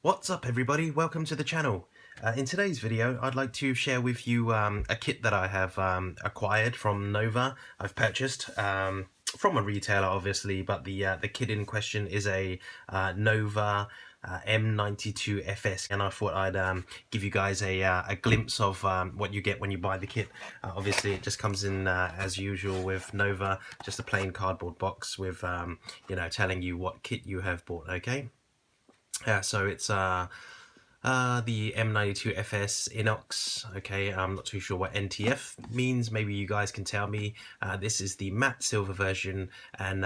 What's up everybody, welcome to the channel. In today's video I'd like to share with you a kit that I have acquired from Nova. I've purchased from a retailer obviously, but the kit in question is a Nova M92FS, and I thought I'd give you guys a glimpse of what you get when you buy the kit. Obviously it just comes in as usual with Nova, just a plain cardboard box with telling you what kit you have bought. Okay. So it's the M92FS INOX. Okay, I'm not too sure what NTF means. Maybe you guys can tell me. This is the matte silver version, and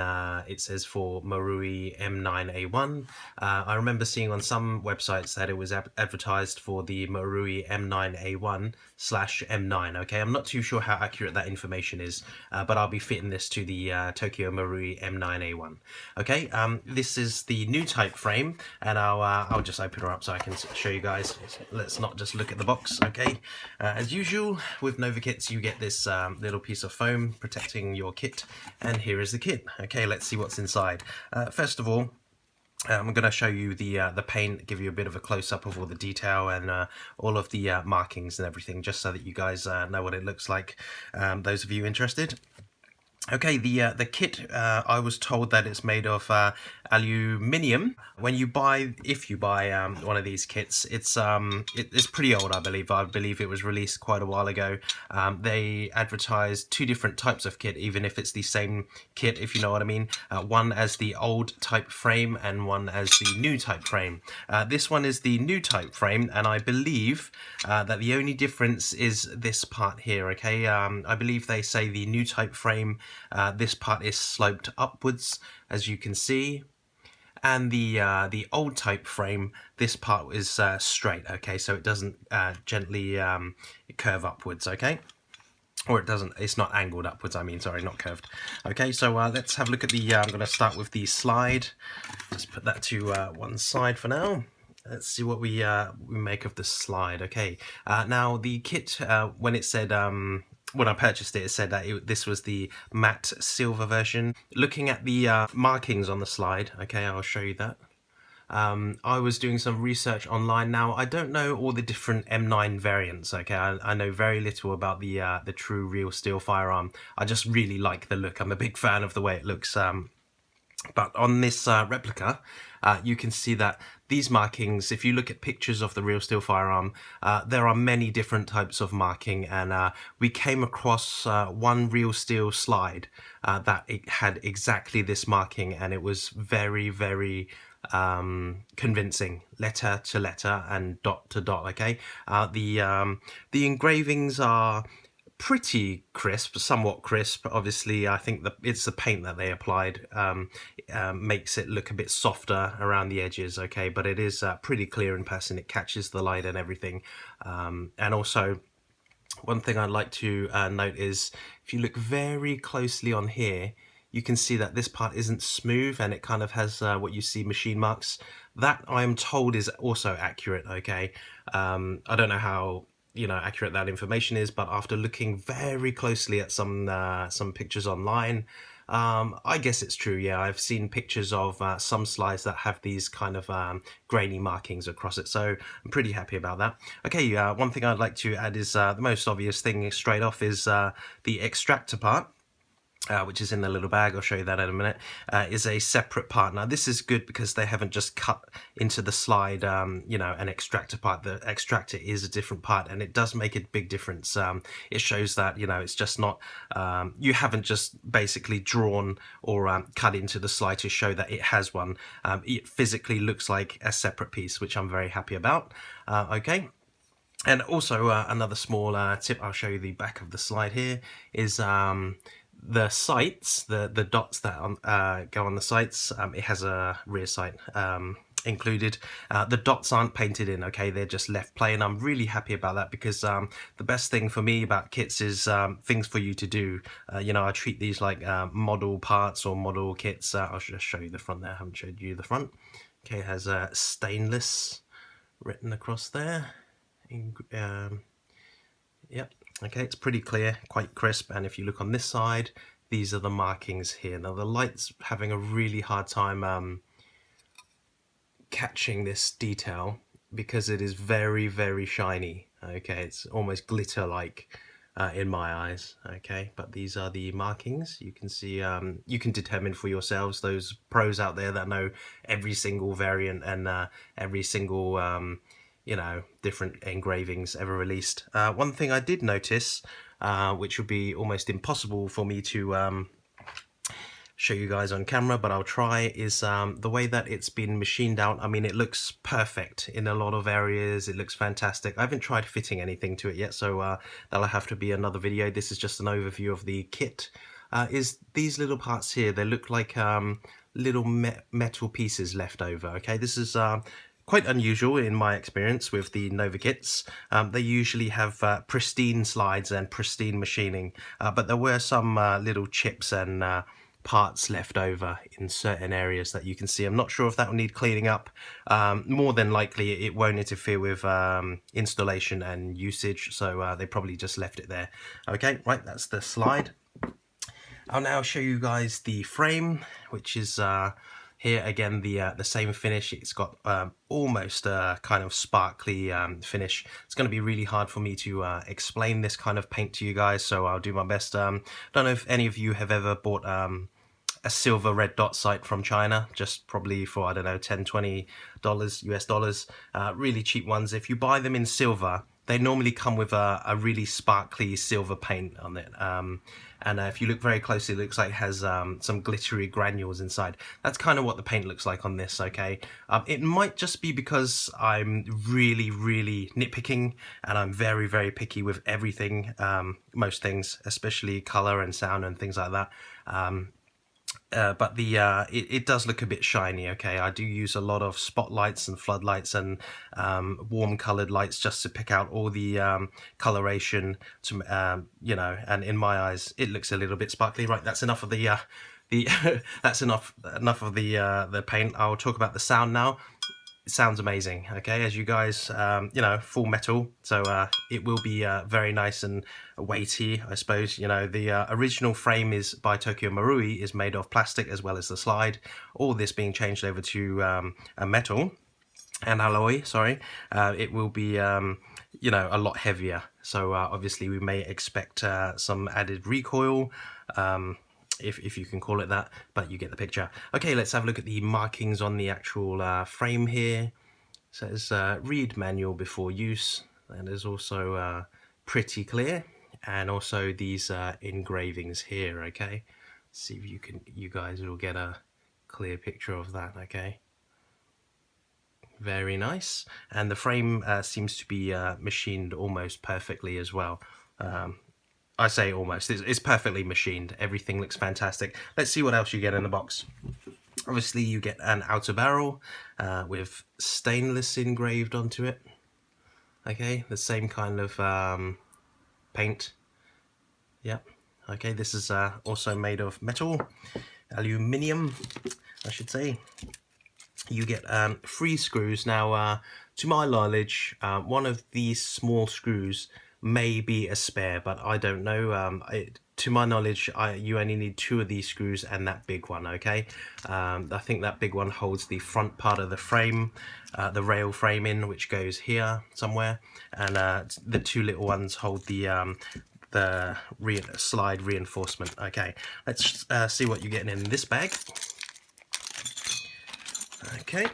it says for Marui M9A1. I remember seeing on some websites that it was advertised for the Marui M9A1/M9. Okay, I'm not too sure how accurate that information is, but I'll be fitting this to the Tokyo Marui M9A1. Okay, this is the new type frame, and I'll just open her up so I can show you guys. Let's not just look at the box. Okay, as usual with Nova kits, you get this little piece of foam protecting your kit, and here is the kit. Okay, let's see what's inside. First of all, I'm going to show you the paint, give you a bit of a close-up of all the detail and all of the markings and everything, just so that you guys know what it looks like, those of you interested. Okay, the kit, I was told that it's made of aluminium. When you buy, if you buy one of these kits, it's pretty old, I believe. I believe it was released quite a while ago. They advertise two different types of kit, even if it's the same kit, if you know what I mean. One as the old type frame and one as the new type frame. This one is the new type frame, and I believe that the only difference is this part here. Okay, I believe they say the new type frame, this part is sloped upwards, as you can see, and the old type frame, this part is straight. Okay, so it doesn't gently curve upwards. Okay, or it doesn't, it's not angled upwards, I mean, sorry, not curved. Okay, so let's have a look at the I'm going to start with the slide. Let's put that to one side for now. Let's see what we make of the slide. Okay, now the kit, when it said when I purchased it, it said that this was the matte silver version. Looking at the markings on the slide, okay, I'll show you that. I was doing some research online. Now, I don't know all the different M9 variants, okay? I know very little about the true real steel firearm. I just really like the look. I'm a big fan of the way it looks. But on this replica, you can see that these markings, if you look at pictures of the real steel firearm, there are many different types of marking, and we came across one real steel slide that it had exactly this marking, and it was very, very convincing, letter to letter and dot to dot. Okay, the engravings are pretty crisp, somewhat crisp. Obviously, I think it's the paint that they applied makes it look a bit softer around the edges. Okay, but it is pretty clear in person. It catches the light and everything. And also, one thing I'd like to note is if you look very closely on here, you can see that this part isn't smooth, and it kind of has what you see machine marks. That, I'm told, is also accurate. Okay, I don't know how accurate that information is, but after looking very closely at some pictures online, I guess it's true. Yeah, I've seen pictures of some slides that have these kind of grainy markings across it, so I'm pretty happy about that. Okay, one thing I'd like to add is the most obvious thing straight off is the extractor part. Which is in the little bag, I'll show you that in a minute, is a separate part. Now this is good because they haven't just cut into the slide, an extractor part. The extractor is a different part, and it does make a big difference. It shows that, it's just not, you haven't just basically drawn or cut into the slide to show that it has one. It physically looks like a separate piece, which I'm very happy about. Okay. And also another small tip, I'll show you the back of the slide here, is the sights, the dots that go on the sights. It has a rear sight included. The dots aren't painted in, okay, they're just left plain. I'm really happy about that because the best thing for me about kits is things for you to do. I treat these like model parts or model kits. I'll just show you the front there. I haven't showed you the front. Okay, it has stainless written across there. Yep. Okay, it's pretty clear, quite crisp, and if you look on this side, these are the markings here. Now the light's having a really hard time catching this detail because it is very, very shiny. Okay, it's almost glitter-like in my eyes. Okay, but these are the markings. You can see, you can determine for yourselves, those pros out there that know every single variant and every single you know, different engravings ever released. One thing I did notice, which would be almost impossible for me to show you guys on camera, but I'll try, is the way that it's been machined out. I mean, it looks perfect in a lot of areas. It looks fantastic. I haven't tried fitting anything to it yet, so that'll have to be another video. This is just an overview of the kit. Is these little parts here, they look like little metal pieces left over. Okay, this is quite unusual in my experience with the Nova kits. They usually have pristine slides and pristine machining, but there were some little chips and parts left over in certain areas that you can see. I'm not sure if that will need cleaning up. More than likely it won't interfere with installation and usage, so they probably just left it there. Okay, right, that's the slide. I'll now show you guys the frame, which is here again the same finish. It's got almost a kind of sparkly finish. It's going to be really hard for me to explain this kind of paint to you guys, so I'll do my best. Don't know if any of you have ever bought a silver red dot sight from China, just probably for, I don't know, $10-20 US dollars. Really cheap ones. If you buy them in silver, they normally come with a really sparkly silver paint on it. And if you look very closely, it looks like it has some glittery granules inside. That's kind of what the paint looks like on this, okay? It might just be because I'm really, really nitpicking, and I'm very, very picky with everything, most things, especially color and sound and things like that. But it does look a bit shiny, okay? I do use a lot of spotlights and floodlights and warm colored lights just to pick out all the coloration to, you know, and in my eyes it looks a little bit sparkly. Right, that's enough of the that's enough of the paint. I'll talk about the sound now. It sounds amazing, okay? As you guys, you know, full metal, so it will be very nice and weighty, I suppose. You know, the original frame is by Tokyo Marui, is made of plastic as well as the slide. All this being changed over to a metal and alloy, sorry. It will be, you know, a lot heavier. So obviously we may expect some added recoil, if you can call it that, but you get the picture. Okay, let's have a look at the markings on the actual frame here. It says read manual before use, and there's also pretty clear, and also these engravings here. Okay, see if you guys will get a clear picture of that. Okay, very nice, and the frame seems to be machined almost perfectly as well. I say almost, it's perfectly machined. Everything looks fantastic. Let's see what else you get in the box. Obviously you get an outer barrel with stainless engraved onto it. Okay, the same kind of paint. Yep. Okay, this is also made of metal, aluminium, I should say. You get 3 screws. Now, to my knowledge, one of these small screws may be a spare, but I don't know. To my knowledge, you only need 2 of these screws and that big one, okay? I think that big one holds the front part of the frame, the rail framing, which goes here somewhere, and the 2 little ones hold the slide reinforcement. Okay, let's see what you're getting in this bag. Okay,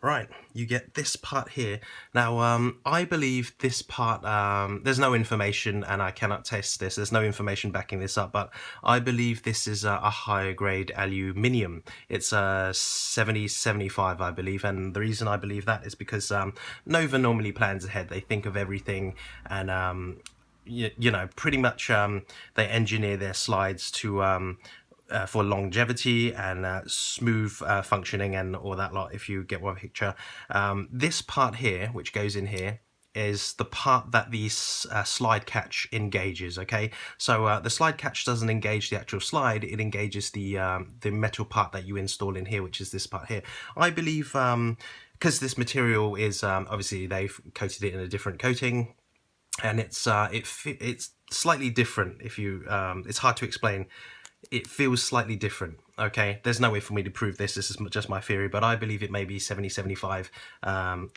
right, you get this part here. Now, I believe this part, there's no information, and I cannot test this, there's no information backing this up, but I believe this is a higher grade aluminium. It's a 7075, I believe, and the reason I believe that is because Nova normally plans ahead. They think of everything, and you know, pretty much they engineer their slides to for longevity and smooth functioning and all that lot, if you get one picture. This part here, which goes in here, is the part that the slide catch engages, okay? So the slide catch doesn't engage the actual slide, it engages the metal part that you install in here, which is this part here. I believe, because this material is, obviously they've coated it in a different coating, and it's slightly different. If you, it's hard to explain. It feels slightly different, Okay, there's no way for me to prove this. This is just my theory, but I believe it may be 7075,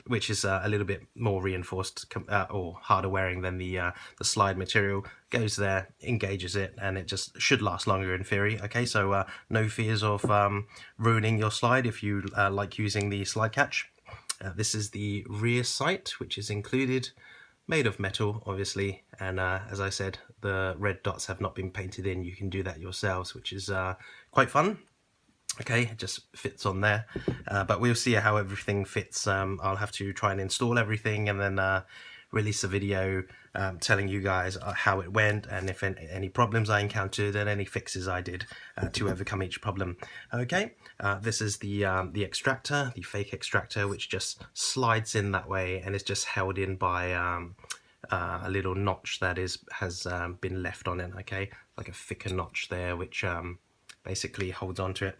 which is a little bit more reinforced or harder wearing than the slide material. Goes there, engages it, and it just should last longer in theory. Okay, so no fears of ruining your slide if you like using the slide catch. This is the rear sight, which is included, made of metal, obviously, and as I said, the red dots have not been painted in. You can do that yourselves, which is quite fun. Okay, it just fits on there, but we'll see how everything fits. I'll have to try and install everything and then release a video telling you guys how it went and if any problems I encountered and any fixes I did to overcome each problem. Okay, this is the extractor, the fake extractor, which just slides in that way and is just held in by a little notch that has been left on it. Okay, like a thicker notch there, which basically holds onto it.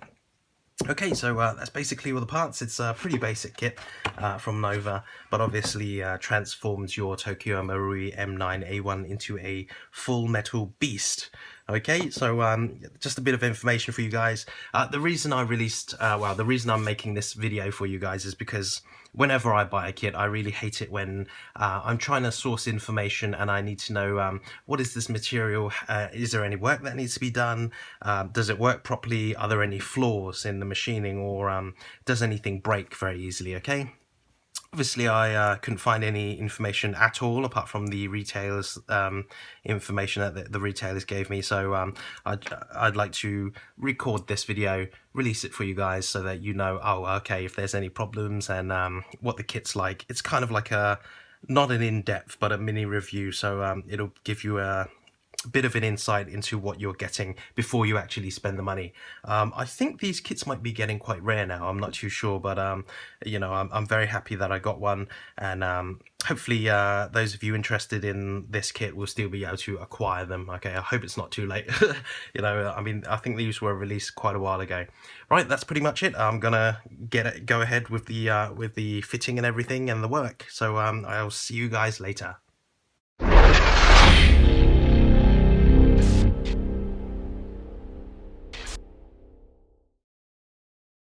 Okay, so that's basically all the parts. It's a pretty basic kit from Nova, but obviously transforms your Tokyo Marui M9A1 into a full metal beast. Okay, so just a bit of information for you guys. The reason I released, the reason I'm making this video for you guys is because whenever I buy a kit, I really hate it when I'm trying to source information and I need to know what is this material, is there any work that needs to be done, does it work properly, are there any flaws in the machining, or does anything break very easily, okay? Obviously, I couldn't find any information at all apart from the retailers' information that the retailers gave me. So I'd like to record this video, release it for you guys so that you know, oh, okay, if there's any problems and what the kit's like. It's kind of like not an in-depth, but a mini review. So it'll give you a bit of an insight into what you're getting before you actually spend the money. I think these kits might be getting quite rare now. I'm not too sure, but you know, I'm very happy that I got one, and hopefully those of you interested in this kit will still be able to acquire them. Okay, I hope it's not too late. You know, I mean, I think these were released quite a while ago. Right, that's pretty much it. I'm gonna go ahead with the fitting and everything and the work. So I'll see you guys later.